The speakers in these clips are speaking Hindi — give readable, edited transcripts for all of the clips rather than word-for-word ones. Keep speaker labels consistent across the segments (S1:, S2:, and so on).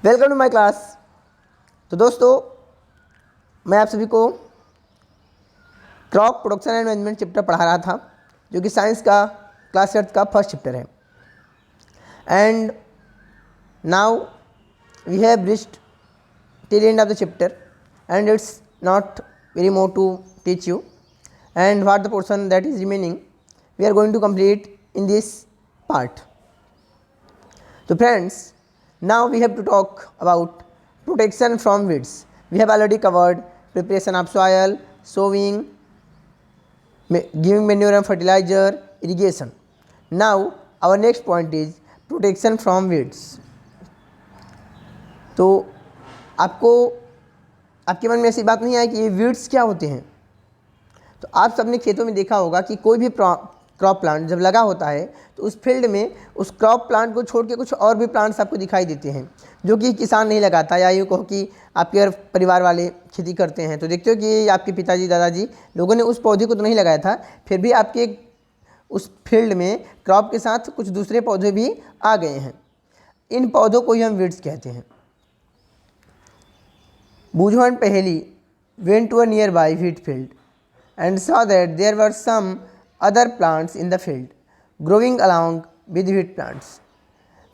S1: Welcome to my class. तो दोस्तों, मैं आप सभी को crop production and management chapter पढ़ा रहा था, जो कि साइंस का क्लास 8 का फर्स्ट चैप्टर है। And now we have reached till end of the chapter and it's not very more to teach you, and what the portion that is remaining we are going to complete in this part. So friends, now we have to talk about protection from weeds. We have already covered preparation of soil, sowing, giving manure and fertilizer, irrigation. Now our next point is protection from weeds. तो आपके मन में ऐसी बात नहीं आई कि ये weeds क्या होते हैं? तो आप सबने खेतों में देखा होगा कि कोई भी क्रॉप प्लांट जब लगा होता है तो उस फील्ड में उस क्रॉप प्लांट को छोड़ के कुछ और भी प्लांट्स आपको दिखाई देते हैं, जो कि किसान नहीं लगाता, या यूँ कहो कि आपके अगर परिवार वाले खेती करते हैं तो देखते हो कि आपके पिताजी दादाजी लोगों ने उस पौधे को तो नहीं लगाया था, फिर भी आपके उस फील्ड में क्रॉप के साथ कुछ दूसरे पौधे भी आ गए हैं। इन पौधों को ही हम वीड्स कहते हैं। Boojho and Paheli went to a nearby wheat field and saw that there were some other plants in the field growing along with wheat plants.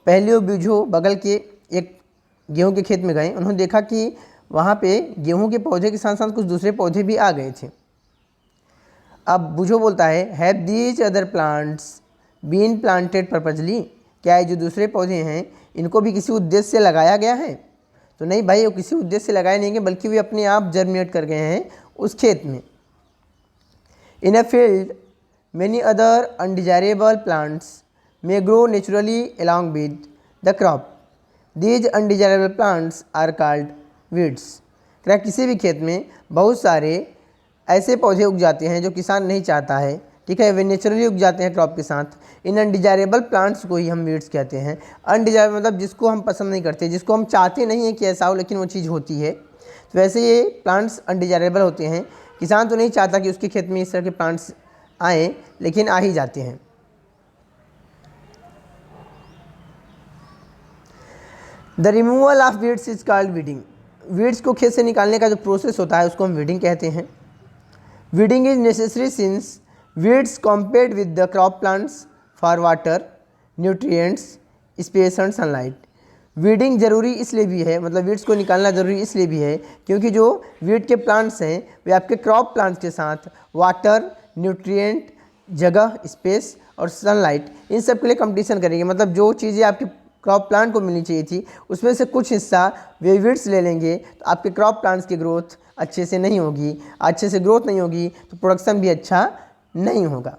S1: पहली और बूझो बगल के एक गेहूं के खेत में गए, उन्होंने देखा कि वहाँ पे गेहूं के पौधे के साथ साथ कुछ दूसरे पौधे भी आ गए थे। अब बूझो बोलता है, have these other plants been planted purposely? क्या ये जो दूसरे पौधे हैं इनको भी किसी उद्देश्य से लगाया गया है? तो नहीं भाई, वो किसी उद्देश्य से लगाए नहीं गए, बल्कि वे अपने आप जर्मिनेट कर गए हैं उस खेत में। In a field, many other undesirable plants may grow naturally along with the crop. These undesirable plants are called weeds. क्या किसी भी खेत में बहुत सारे ऐसे पौधे उग जाते हैं जो किसान नहीं चाहता है, ठीक है, वे नेचुरली उग जाते हैं क्रॉप के साथ। इन अनडिजायरेबल प्लांट्स को ही हम वीड्स कहते हैं। अनडिजायरेबल मतलब जिसको हम पसंद नहीं करते, जिसको हम चाहते नहीं हैं कि ऐसा हो, लेकिन वो चीज़ होती है। तो वैसे ये प्लांट्स अनडिजायरेबल होते हैं। किसान तो नहीं चाहता कि उसके खेत में इस तरह के प्लांट्स आएँ, लेकिन आ ही जाते हैं। The removal of weeds is called weeding. Weeds को खेत से निकालने का जो प्रोसेस होता है उसको हम वीडिंग कहते हैं। Weeding is necessary since weeds compete with the crop plants for water, nutrients, space and sunlight. Weeding ज़रूरी इसलिए भी है, मतलब वीड्स को निकालना ज़रूरी इसलिए भी है क्योंकि जो वीड के प्लांट्स हैं वे आपके क्रॉप प्लांट्स के साथ वाटर, न्यूट्रिएंट, जगह, स्पेस और सनलाइट, इन सब के लिए कंपटीशन करेंगे। मतलब जो चीज़ें आपके क्रॉप प्लांट को मिलनी चाहिए थी उसमें से कुछ हिस्सा वे वीड्स ले लेंगे, तो आपके क्रॉप प्लांट्स की ग्रोथ अच्छे से नहीं होगी। अच्छे से ग्रोथ नहीं होगी तो प्रोडक्शन भी अच्छा नहीं होगा।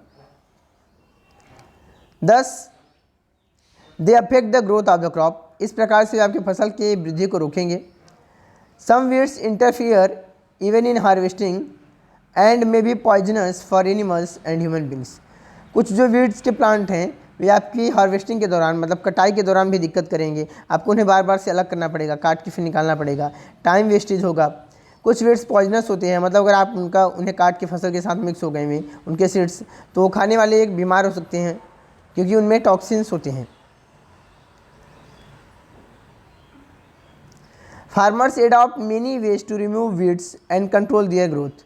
S1: Thus they affect the growth of the crop. इस प्रकार से आपकी फसल की वृद्धि को रोकेंगे। Some weeds interfere even in harvesting and may be poisonous for animals and human beings. कुछ जो वीड्स के प्लांट हैं वे आपकी हार्वेस्टिंग के दौरान, मतलब कटाई के दौरान भी दिक्कत करेंगे। आपको उन्हें बार बार से अलग करना पड़ेगा, काट के फिर निकालना पड़ेगा, टाइम वेस्टेज होगा। कुछ वीड्स पॉइजनस होते हैं, मतलब अगर आप उन्हें काट के फसल के साथ मिक्स हो गए हैं उनके सीड्स, तो वो खाने वाले एक बीमार हो सकते हैं क्योंकि उनमें टॉक्सिन्स होते हैं। Farmers adopt many ways to remove weeds and control their growth.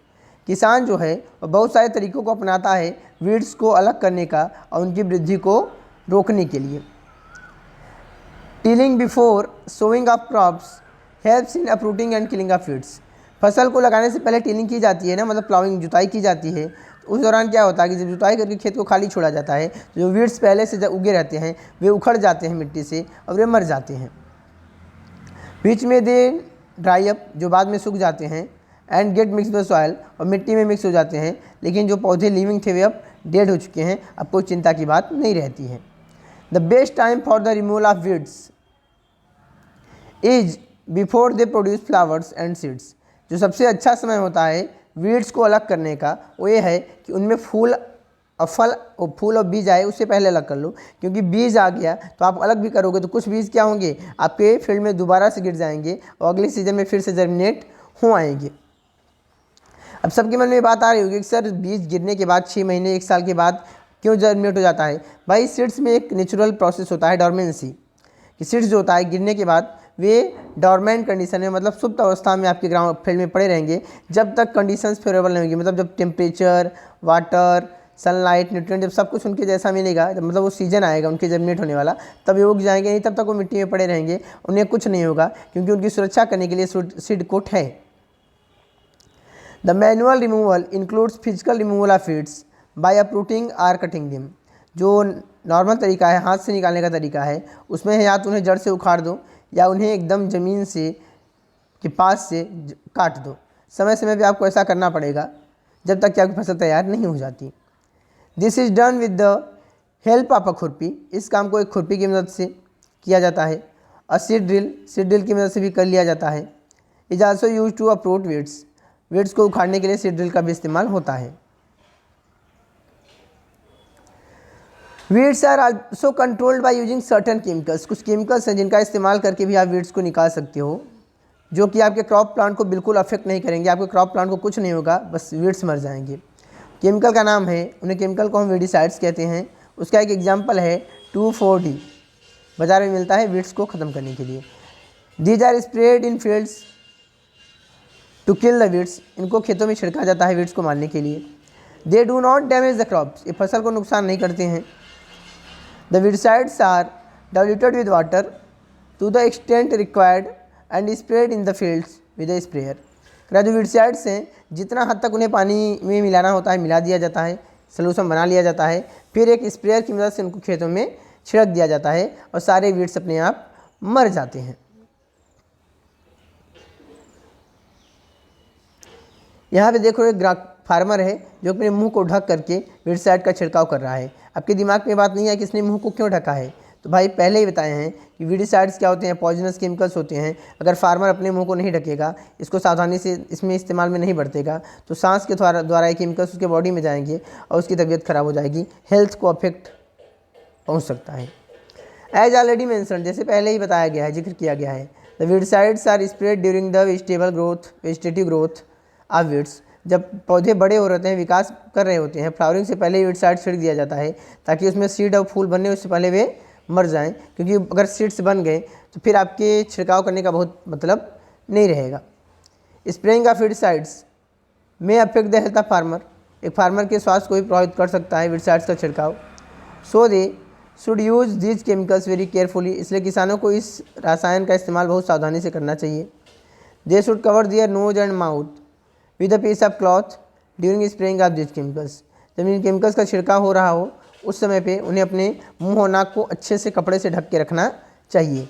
S1: किसान जो है वह बहुत सारे तरीक़ों को अपनाता है वीड्स को अलग करने का और उनकी वृद्धि को रोकने के लिए। Tilling before sowing of crops helps in uprooting and killing of weeds. फसल को लगाने से पहले टिलिंग की जाती है ना, मतलब प्लाउइंग, जुताई की जाती है। तो उस दौरान क्या होता है कि जब जुताई करके खेत को खाली छोड़ा जाता है, जो वीड्स पहले से जब उगे रहते हैं वे उखड़ जाते हैं मिट्टी से और वे मर जाते हैं। बीच में दे ड्राई अप, जो बाद में सूख जाते हैं, and gate mix with soil, और मिट्टी में मिक्स हो जाते हैं। लेकिन जो पौधे लिविंग थे वे अब डेड हो चुके हैं, अब कोई चिंता की बात नहीं रहती है। The best time for the removal of weeds is before they produce flowers and seeds. जो सबसे अच्छा समय होता है वीड्स को अलग करने का वो ये है कि उनमें फूल और बीज आए, उससे पहले अलग कर लो, क्योंकि बीज आ गया तो आप अलग भी करोगे तो कुछ बीज क्या होंगे आपके फील्ड में दोबारा से गिर जाएंगे और अगले सीजन में फिर से जर्मिनेट हो आएंगे। अब सबके मन में बात आ रही होगी कि सर बीज गिरने के बाद 6 महीने 1 साल के बाद क्यों जर्मिनेट हो जाता है? भाई सीड्स में एक नेचुरल प्रोसेस होता है डॉर्मेंसी, कि सीड्स जो होता है गिरने के बाद वे डॉर्मेंट कंडीशन में, मतलब सुप्त अवस्था में आपके ग्राउंड फील्ड में पड़े रहेंगे जब तक कंडीशंस फेवरेबल नहीं होगी, मतलब जब टेम्परेचर, वाटर, सनलाइट, न्यूट्रिएंट, जब सब कुछ उनके जैसा मिलेगा, जब मतलब वो सीजन आएगा उनके जर्मिनेट होने वाला, तब ये उग जाएंगे, नहीं तब तक वो मिट्टी में पड़े रहेंगे, उन्हें कुछ नहीं होगा, क्योंकि उनकी सुरक्षा करने के लिए सीड कोट है। The manual removal includes physical removal of seeds by uprooting or cutting them. जो नॉर्मल तरीका है, हाथ से निकालने का तरीका है, उसमें या तो उन्हें जड़ से उखाड़ दो या उन्हें एकदम ज़मीन से के पास से काट दो। समय समय पे आपको ऐसा करना पड़ेगा जब तक कि आपकी फसल तैयार नहीं हो जाती। This is done with the help of a खुरपी। इस काम को एक खुरपी की मदद से किया जाता है। अ सीड ड्रिल की मदद से भी कर लिया जाता है। Is also use to uproot weeds. Weeds को उखाड़ने के लिए सीड ड्रिल का भी इस्तेमाल होता है। Weeds are also controlled by using certain chemicals. कुछ केमिकल्स हैं जिनका इस्तेमाल करके भी आप वीड्स को निकाल सकते हो, जो कि आपके क्रॉप प्लांट को बिल्कुल अफेक्ट नहीं करेंगे। आपके क्रॉप प्लांट को कुछ नहीं होगा, बस वीड्स मर जाएंगे। केमिकल का नाम है, उन्हें केमिकल को हम वीडिसाइड्स कहते हैं। उसका एक एग्जाम्पल है 2,4-D, बाजार में मिलता है वीड्स को ख़त्म करने के लिए। These are spread in fields to kill the weeds. इनको खेतों में छिड़का जाता है वीड्स को मारने के लिए। They do not damage the crops. ये फसल को नुकसान नहीं करते हैं। The weedicides are diluted with water to the extent required and spread in the fields with a sprayer. जो वीडसाइड्स हैं, जितना हद तक उन्हें पानी में मिलाना होता है मिला दिया जाता है, सलूशन बना लिया जाता है, फिर एक स्प्रेयर की मदद से उनको खेतों में छिड़क दिया जाता है और सारे वीड्स अपने आप मर जाते हैं। यहाँ पे देखो एक फार्मर है जो अपने मुंह को ढक करके वीडसाइड का छिड़काव कर रहा है। आपके दिमाग में बात नहीं है कि इसने मुंह को क्यों ढका है, तो भाई पहले ही बताए हैं कि वीडिसाइड्स क्या होते हैं, पॉइजनस केमिकल्स होते हैं। अगर फार्मर अपने मुंह को नहीं ढकेगा, इसको सावधानी से इसमें इस्तेमाल में नहीं बरतेगा, तो सांस के द्वारा ये केमिकल्स उसके बॉडी में जाएंगे और उसकी तबीयत खराब हो जाएगी, हेल्थ को अफेक्ट पहुँच सकता है। एज ऑलरेडी मैंशन, जैसे पहले ही बताया गया है, जिक्र किया गया है, the weedicides are spread during the vegetative growth of weeds. जब पौधे बड़े हो रहे हैं, विकास कर रहे होते हैं, फ्लावरिंग से पहले वीडसाइड छिड़क दिया जाता है ताकि उसमें सीड और फूल बनने उससे पहले वे मर जाएं, क्योंकि अगर सीड्स बन गए तो फिर आपके छिड़काव करने का बहुत मतलब नहीं रहेगा। स्प्रेइंग ऑफ वीडसाइड्स में affect the health of farmer. एक फार्मर के स्वास्थ्य को भी प्रभावित कर सकता है वीडसाइड्स का छिड़काव। So they should use these chemicals very carefully. इसलिए किसानों को इस रसायन का इस्तेमाल बहुत सावधानी से करना चाहिए। They should cover their nose and mouth with a piece of cloth during spraying of this chemicals. जब इन केमिकल्स का छिड़काव हो रहा हो उस समय पे उन्हें अपने मुंह और नाक को अच्छे से कपड़े से ढक के रखना चाहिए।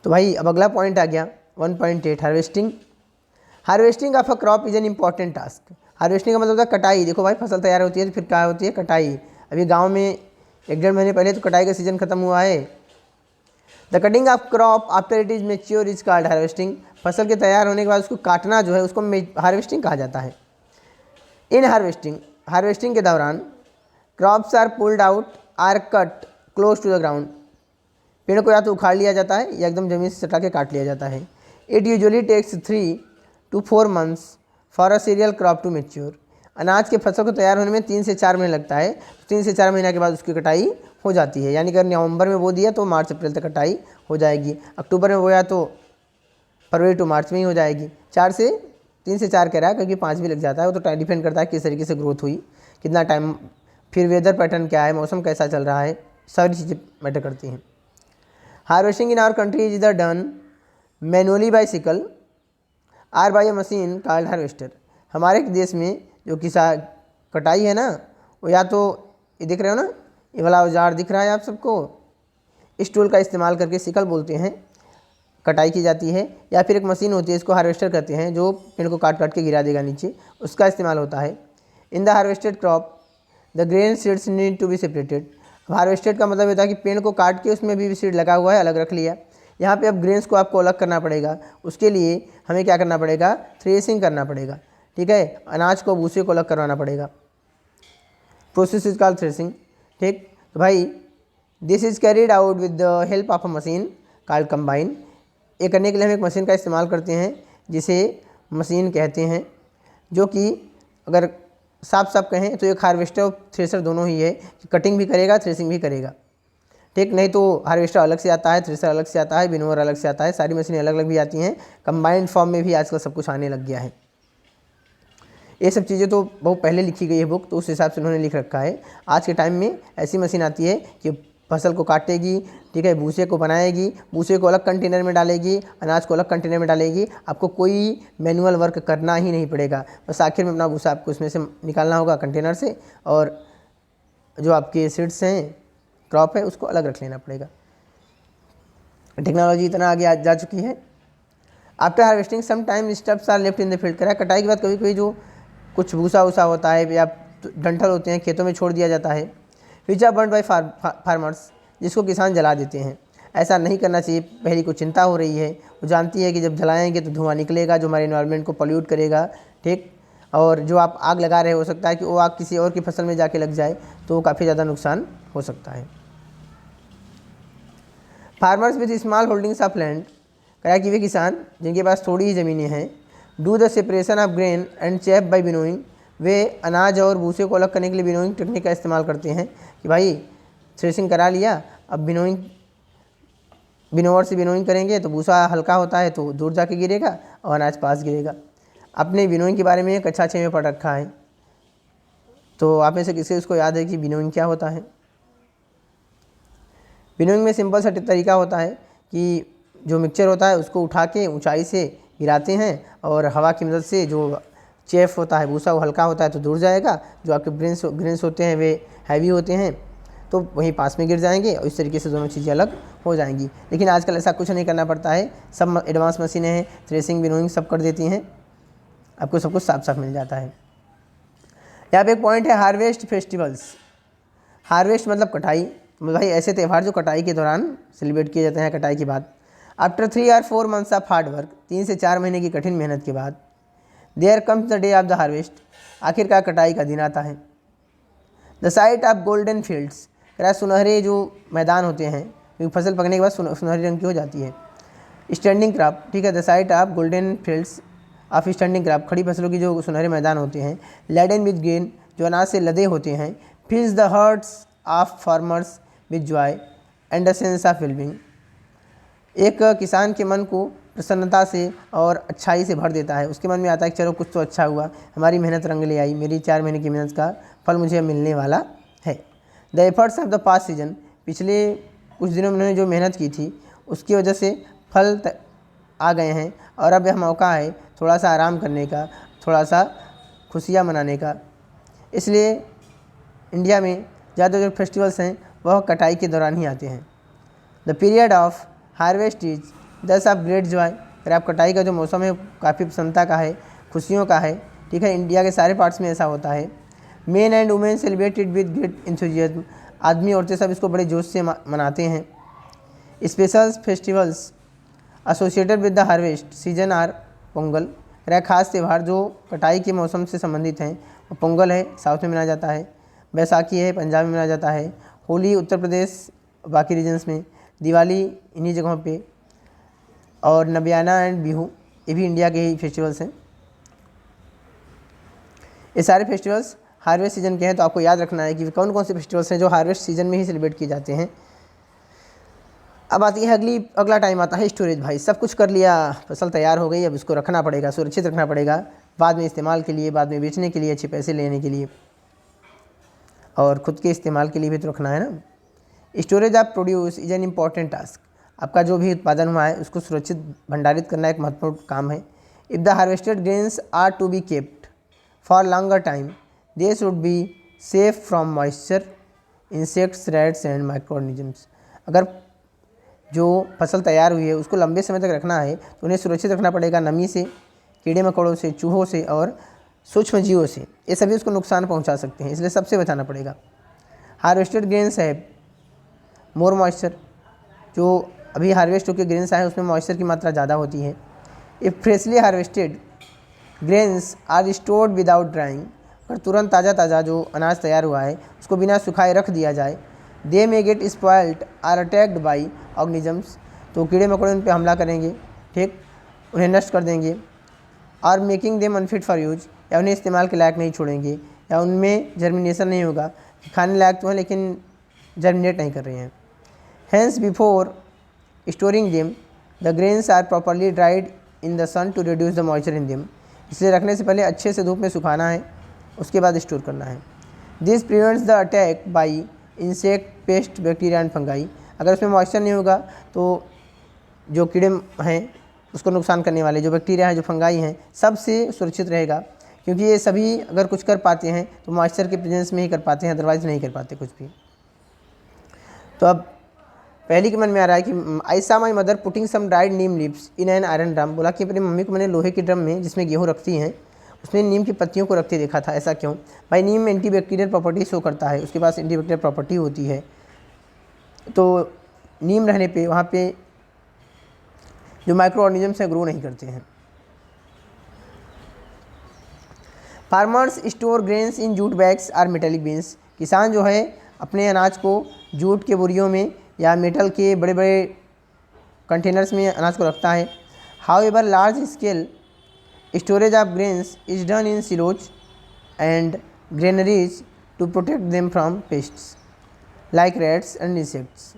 S1: तो भाई अब अगला पॉइंट आ गया 1.8 harvesting. Harvesting of a crop is an important task. Harvesting का मतलब होता है कटाई। देखो भाई फसल तैयार होती है तो फिर क्या होती है, कटाई। अभी गाँव में 1-1.5 महीने पहले तो कटाई का सीजन खत्म हुआ है। The cutting of crop after it is mature is called harvesting. फसल के तैयार होने के बाद उसको काटना जो है उसको हार्वेस्टिंग कहा जाता है। इन हार्वेस्टिंग के दौरान crops are pulled out or cut close to the ground. पेड़ को या तो उखाड़ लिया जाता है या एकदम जमीन से सटा के काट लिया जाता है। It usually takes 3 to 4 months for a cereal crop to mature. अनाज के फसल को तैयार होने में 3 से 4 महीने लगता है। 3 से 4 महीने के बाद उसकी कटाई हो जाती है। यानी कि अगर नवंबर में बो दिया तो मार्च अप्रैल तक कटाई हो जाएगी। अक्टूबर में बोया तो फरवरी टू मार्च में ही हो जाएगी। 3 से 4 कह रहा है, क्योंकि 5 भी लग जाता है। वो तो डिपेंड करता है किस तरीके से ग्रोथ हुई, कितना टाइम, फिर वेदर पैटर्न क्या है, मौसम कैसा चल रहा है, सारी चीज़ें मैटर करती हैं। Harvesting in our country is the done manually by sickle or by a machine called harvester. हमारे देश में जो कटाई है ना, वो या तो ये दिख रहे हो ना, ये वाला औजार दिख रहा है आप सबको, इस टूल का इस्तेमाल करके, सिकल बोलते हैं, कटाई की जाती है। या फिर एक मशीन होती है, इसको हार्वेस्टर कहते हैं, जो पेड़ को काट काट के गिरा देगा नीचे, उसका इस्तेमाल होता है। In the harvested crop the grain seeds need to be separated. Harvested का मतलब होता है कि पेड़ को काट के उसमें भी सीड लगा हुआ है, अलग रख लिया। यहाँ पे अब ग्रेन्स को आपको अलग करना पड़ेगा। उसके लिए हमें क्या करना पड़ेगा, थ्रेसिंग करना पड़ेगा। ठीक है, अनाज को भूसे को अलग करवाना पड़ेगा। Process is called threshing. ठीक, तो भाई this is carried out with the help of a machine called combine. ये करने के लिए हम एक मशीन का इस्तेमाल करते हैं जिसे मशीन कहते हैं, जो कि अगर साफ साफ कहें तो एक हार्वेस्टर और थ्रेसर दोनों ही है, कटिंग भी करेगा, थ्रेसिंग भी करेगा। ठीक। नहीं तो हार्वेस्टर अलग से आता है, थ्रेशर अलग से आता है, विनोवर अलग से आता है, सारी मशीनें अलग अलग भी आती हैं। कंबाइंड फॉर्म में भी आजकल सब कुछ आने लग गया है। ये सब चीज़ें तो बहुत पहले लिखी गई है बुक, तो उस हिसाब से उन्होंने लिख रखा है। आज के टाइम में ऐसी मशीन आती है कि फसल को काटेगी, ठीक है, भूसे को बनाएगी, भूसे को अलग कंटेनर में डालेगी, अनाज को अलग कंटेनर में डालेगी। आपको कोई मैनुअल वर्क करना ही नहीं पड़ेगा, बस आखिर में अपना भूसा आपको उसमें से निकालना होगा कंटेनर से, और जो आपके सीड्स हैं, क्रॉप है, उसको अलग रख लेना पड़ेगा। टेक्नोलॉजी इतना आगे जा चुकी है। After harvesting some time stubs are left in the field. करा कटाई के बाद कभी कभी जो कुछ भूसा वूसा होता है या डंठल होते हैं खेतों में छोड़ दिया जाता है, which are burned by farmers, जिसको किसान जला देते हैं। ऐसा नहीं करना चाहिए। पहली को चिंता हो रही है, वो जानती है कि जब जलाएंगे तो धुआं निकलेगा जो हमारे इन्वायरमेंट को पॉल्यूट करेगा, ठीक। और जो आप आग लगा रहे हो सकता है कि वो आग किसी और की फसल में जाके लग जाए, तो वो काफ़ी ज़्यादा नुकसान हो सकता है। Farmers with small holdings of land, कहा कि वे किसान जिनके पास थोड़ी ही ज़मीनें हैं, do the separation of grain and chaff by winnowing, वे अनाज और भूसे को अलग करने के लिए विनोइंग टेक्निक का इस्तेमाल करते हैं। कि भाई थ्रेशिंग करा लिया, अब विनोवर से विनोइंग करेंगे तो भूसा हल्का होता है तो दूर जाके गिरेगा और अनाज पास गिरेगा। अपने विनोइंग के बारे में एक कक्षा 6 में पढ़ रखा है, तो आप में से किसी उसको याद है कि विनोइंग क्या होता है? विनोइंग में सिंपल सा तरीका होता है कि जो मिक्सचर होता है उसको उठा के ऊंचाई से गिराते हैं और हवा की मदद से जो चेफ होता है, भूसा, वो हल्का होता है तो दूर जाएगा, जो आपके ग्रेन्स होते हैं वे हैवी होते हैं तो वहीं पास में गिर जाएंगे, और इस तरीके से दोनों चीज़ें अलग हो जाएंगी। लेकिन आजकल ऐसा कुछ नहीं करना पड़ता है, सब एडवांस मशीनें हैं, थ्रेसिंग विनोइंग सब कर देती हैं, आपको सब कुछ साफ साफ मिल जाता है। यहाँ पे एक पॉइंट है हार्वेस्ट फेस्टिवल्स। हार्वेस्ट मतलब कटाई, मतलब भाई ऐसे त्यौहार जो कटाई के दौरान सेलिब्रेट किए जाते हैं कटाई के बाद। आफ्टर 3 और 4 मंथ्स ऑफ हार्ड वर्क, 3 से 4 महीने की कठिन मेहनत के बाद, there comes the day of the harvest, आखिरकार कटाई का दिन आता है। The sight of golden fields, कह सुनहरे जो मैदान होते हैं, क्योंकि फसल पकने के बाद सुनहरी रंग की हो जाती है। स्टैंडिंग क्रॉप, ठीक है, the sight of golden fields of standing crop, खड़ी फसलों की जो सुनहरे मैदान होते हैं। लेडन विद ग्रेन, जो अनाज से लदे होते हैं। फिल्स the hearts of farmers with Joy and the sense of wellbeing, एक किसान के मन को प्रसन्नता से और अच्छाई से भर देता है। उसके मन में आता है कि चलो कुछ तो अच्छा हुआ, हमारी मेहनत रंग ले आई, मेरी 4 महीने की मेहनत का फल मुझे मिलने वाला है। The efforts of the past season, पिछले कुछ दिनों में उन्होंने जो मेहनत की थी उसकी वजह से फल आ गए हैं, और अब यह मौका है थोड़ा सा आराम करने का, थोड़ा सा खुशियाँ मनाने का। इसलिए इंडिया में ज़्यादा जो फेस्टिवल्स हैं वह कटाई के दौरान ही आते हैं। The period of harvest is दस ऑफ ग्रेट जॉय, अगर आप कटाई का जो मौसम है काफ़ी प्रसन्नता का है, खुशियों का है, ठीक है। इंडिया के सारे पार्ट्स में ऐसा होता है। Men and women celebrated with great enthusiasm, आदमी औरतें सब इसको बड़े जोश से मनाते हैं। Special festivals associated with the harvest season are Pongal, अगर खास त्यौहार जो कटाई के मौसम से संबंधित हैं, वो पोंगल है, साउथ में मनाया जाता है। बैसाखी है, पंजाब में मनाया जाता है। होली उत्तर प्रदेश, बाकी रीजन्स में। दिवाली इन्हीं जगहों पे, और नबियाना एंड बिहू, ये भी इंडिया के ही फेस्टिवल्स हैं। ये सारे फेस्टिवल्स हार्वेस्ट सीजन के हैं, तो आपको याद रखना है कि कौन कौन से फेस्टिवल्स हैं जो हार्वेस्ट सीजन में ही सेलिब्रेट किए जाते हैं। अब आती है अगला टाइम आता है स्टोरेज। भाई सब कुछ कर लिया, फसल तैयार हो गई, अब इसको रखना पड़ेगा, सुरक्षित रखना पड़ेगा, बाद में इस्तेमाल के लिए, बाद में बेचने के लिए, अच्छे पैसे लेने के लिए, और ख़ुद के इस्तेमाल के लिए भी तो रखना है ना। Storage of produce is an important task, आपका जो भी उत्पादन हुआ है उसको सुरक्षित भंडारित करना एक महत्वपूर्ण काम है। If the harvested grains are to be kept for longer time, they should be safe from moisture, insects, rats and microorganisms. अगर जो फसल तैयार हुई है उसको लंबे समय तक रखना है तो उन्हें सुरक्षित रखना पड़ेगा नमी से, कीड़े मकोड़ों से, चूहों से और सूक्ष्म जीवों से। ये सभी उसको नुकसान पहुंचा सकते हैं, इसलिए सबसे बचाना पड़ेगा। हार्वेस्टेड ग्रेन्स है मोर मॉइस्चर, जो अभी हार्वेस्ट होकर ग्रेन्स आए उसमें मॉइस्चर की मात्रा ज़्यादा होती है। If freshly harvested grains are stored without drying, अगर तुरंत ताज़ा जो अनाज तैयार हुआ है उसको बिना सुखाए रख दिया जाए, they may get spoiled or attacked by organisms, तो कीड़े मकोड़े उन पर हमला करेंगे, ठीक, उन्हें नष्ट कर देंगे। और making them unfit for use, या उन्हें इस्तेमाल के लायक नहीं छोड़ेंगे, या उनमें जर्मिनेशन नहीं होगा, खाने लायक तो है लेकिन जर्मिनेट नहीं कर रहे हैं। Hence, before storing them, the grains are properly dried in the sun to reduce the moisture in them. इसलिए रखने से पहले अच्छे से धूप में सुखाना है, उसके बाद स्टोर करना है. This prevents the attack by insect, pest, bacteria and fungi. अगर उसमें मॉइस्चर नहीं होगा तो जो कीड़े हैं उसको नुकसान करने वाले जो बैक्टीरिया हैं, जो फंगाई हैं, सबसे सुरक्षित रहेगा, क्योंकि ये सभी अगर कुछ कर पाते हैं तो मॉइस्चर के प्रेजेंस में ही कर पाते हैं, अदरवाइज नहीं कर पाते कुछ भी. तो अब पहली के मन में आ रहा है कि I saw my mother putting some dried neem leaves in an iron drum. बोला कि अपनी मम्मी को मैंने लोहे के ड्रम में जिसमें गेहूँ रखती हैं उसमें नीम की पत्तियों को रखते देखा था. ऐसा क्यों? भाई नीम एंटीबैक्टीरियल प्रॉपर्टी शो करता है, उसके पास एंटीबैक्टीरियल प्रॉपर्टी होती है. तो नीम रहने पे वहाँ पे जो माइक्रो ऑर्गेनिजम्स हैं ग्रो नहीं करते हैं. Farmers store grains in jute bags or metallic bins. किसान जो है अपने अनाज को जूट के बोरियों में या मेटल के बड़े बड़े कंटेनर्स में अनाज को रखता है. However large scale storage of grains is done in silos and granaries to protect them from pests like rats and insects.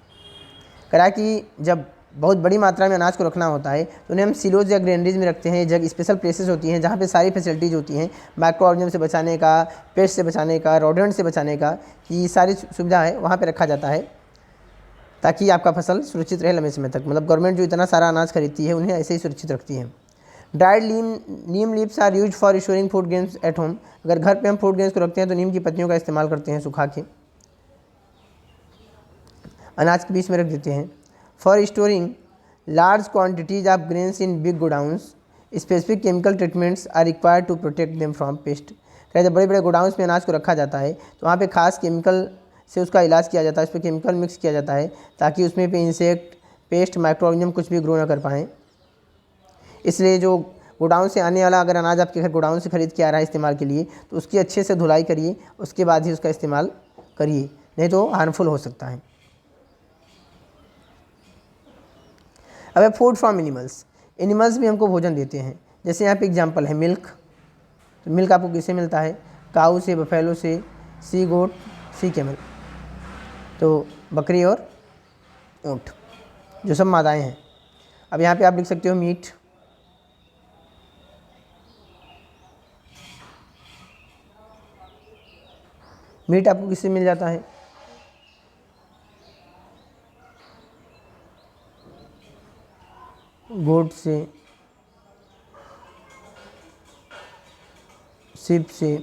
S1: करा कि जब बहुत बड़ी मात्रा में अनाज को रखना होता है तो उन्हें हम सिलोज या ग्रेनरीज में रखते हैं. जगह स्पेशल प्लेसेस होती हैं जहाँ पे सारी फैसिलिटीज़ होती हैं, माइक्रो ऑर्गेनिज्म से बचाने का, पेस्ट से बचाने का, रोडेंट से बचाने का, कि सारी सुविधा है वहाँ पे रखा जाता है ताकि आपका फसल सुरक्षित रहे लंबे समय तक. मतलब गवर्नमेंट जो इतना सारा अनाज खरीदती है उन्हें ऐसे ही सुरक्षित रखती है. Dried neem leaves are use for storing food grains at home. अगर घर पे हम फूड ग्रेन्स को रखते हैं तो नीम की पत्तियों का इस्तेमाल करते हैं, सुखा के अनाज के बीच में रख देते हैं. For storing large quantities of grains in big godowns specific chemical treatments are required to protect them from pest. जब बड़े बड़े गोडाउंस में अनाज को रखा जाता है तो वहाँ पे खास केमिकल से उसका इलाज किया जाता है, उस पर केमिकल मिक्स किया जाता है ताकि उसमें पे इंसेक्ट, पेस्ट, माइक्रो ऑर्गेनिज्म कुछ भी ग्रो ना कर पाएँ. इसलिए जो गोडाउन से आने वाला अगर अनाज आपके घर गोडाउन से खरीद के आ रहा है इस्तेमाल के लिए तो उसकी अच्छे से धुलाई करिए, उसके बाद ही उसका इस्तेमाल करिए, नहीं तो हार्मफुल हो सकता है. अब फूड फ्रॉम एनिमल्स. एनिमल्स भी हमको भोजन देते हैं. जैसे यहाँ पे एग्जांपल है मिल्क. तो मिल्क आपको किससे मिलता है? काऊ से, बफेलो से, सी गोट, सी कैमल. तो बकरी और ऊँट जो सब मादाएँ हैं. अब यहाँ पे आप लिख सकते हो मीट. मीट आपको किससे मिल जाता है? गोट से, शिप से,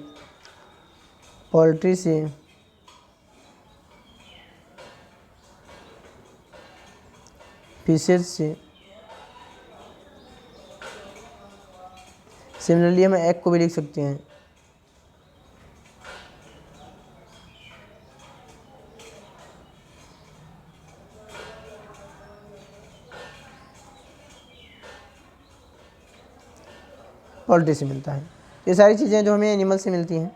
S1: पोल्ट्री से, फिशेज से. सिमिलरली हम एग को भी लिख सकते हैं. पोल्ट्री से मिलता है. ये सारी चीज़ें जो हमें एनिमल से मिलती हैं.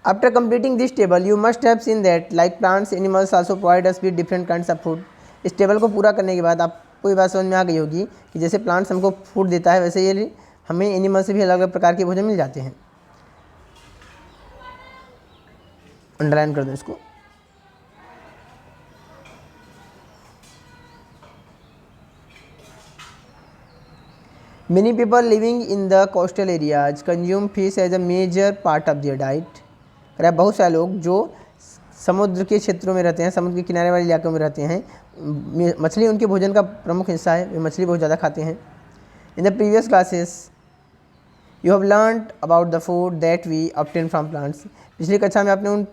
S1: After completing this table you must have seen that like plants animals also provide us with different kinds of food. इस टेबल को पूरा करने के बाद आपको ये बात समझ में आ गई होगी कि जैसे प्लांट्स हमको फूड देता है वैसे ये हमें एनिमल से भी अलग अलग प्रकार के भोजन मिल जाते हैं. अंडरलाइन कर दो इसको. Many people living in the coastal areas consume fish as a major part of their diet. अरे बहुत सारे लोग जो समुद्र के क्षेत्रों में रहते हैं, समुद्र के किनारे वाले इलाकों में रहते हैं, मछली उनके भोजन का प्रमुख हिस्सा है. वे मछली बहुत ज़्यादा खाते हैं. In the previous classes you have learned about the food that we obtain from plants. पिछली कक्षा में आपने उन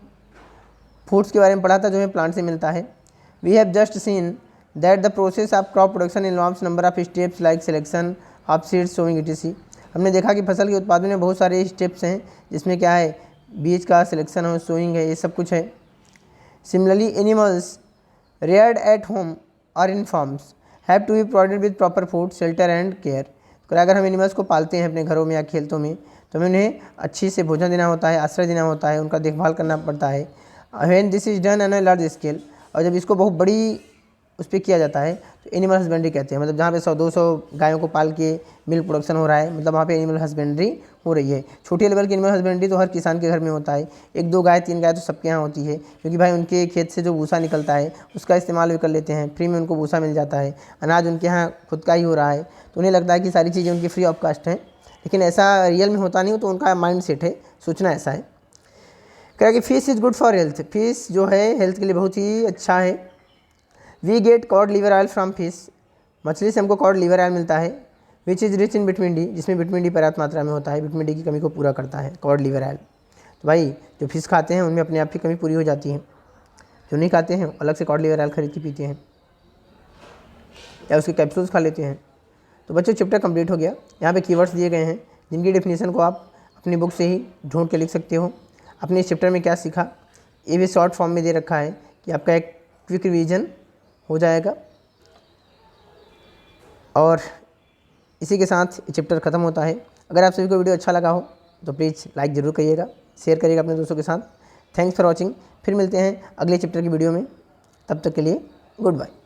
S1: फूड्स के बारे में पढ़ा था जो हमें प्लांट से मिलता है. We have just seen that the process of crop production involves number of steps like selection of seeds, sowing etc. हमने देखा कि फसल के उत्पादन में बहुत सारे स्टेप्स हैं जिसमें क्या है, बीज का सिलेक्शन हो, सोइंग है, ये सब कुछ है. Similarly animals reared at home और in farms have to be provided with proper food, shelter and care. तो अगर हम एनिमल्स को पालते हैं अपने घरों में या खेतों में तो हमें उन्हें अच्छी से भोजन देना होता है, आश्रय देना होता है, उनका देखभाल करना पड़ता है. When this is done on a large scale. और जब इसको बहुत बड़ी उस पर किया जाता है तो एनिमल हस्बेंड्री कहते हैं। मतलब जहाँ पे 100-200 गायों को पाल के मिल्क प्रोडक्शन हो रहा है, मतलब वहाँ पे एनिमल हस्बेंड्री हो रही है। छोटी लेवल की एनिमल हस्बेंड्री तो हर किसान के घर में होता है, 1-2 गाय 3 गाय तो सबके यहाँ होती है, क्योंकि भाई उनके खेत से जो भूसा निकलता है उसका इस्तेमाल भी कर लेते हैं, फ्री में उनको भूसा मिल जाता है, अनाज उनके यहाँ खुद का ही हो रहा है, तो उन्हें लगता है कि सारी चीज़ें उनकी फ्री ऑफ कास्ट हैं। लेकिन ऐसा रियल में होता नहीं हो, तो उनका माइंड सेट है, सोचना ऐसा है। कह रहा कि fish is good for health, fish जो है हेल्थ के लिए बहुत ही अच्छा है। We get cod liver oil from fish, मछली से हमको कॉड लीवर ऑयल मिलता है। Which is rich in vitamin D, जिसमें विटामिन डी पर्याप्त मात्रा में होता है, विटामिन डी की कमी को पूरा करता है कॉड लीवर ऑयल। तो भाई जो फिश खाते हैं उनमें अपने आप की कमी पूरी हो जाती है, जो नहीं खाते हैं अलग से कॉड लीवर ऑयल खरीद के पीते हैं या उसके कैप्सूल्स खा लेते हैं। तो बच्चों चैप्टर कंप्लीट हो गया। यहाँ पे कीवर्ड्स दिए गए हैं जिनकी डेफिनेशन को आप अपनी बुक से ही ढूंढ के लिख सकते हो। अपने इस चैप्टर में क्या सीखा ये भी शॉर्ट फॉर्म में दे रखा है कि आपका एक क्विक रिवीजन हो जाएगा। और इसी के साथ ये चैप्टर ख़त्म होता है। अगर आप सभी को वीडियो अच्छा लगा हो तो प्लीज़ लाइक ज़रूर करिएगा, शेयर करिएगा अपने दोस्तों के साथ। Thanks for watching. फिर मिलते हैं अगले चैप्टर की वीडियो में, तब तक के लिए गुड बाय।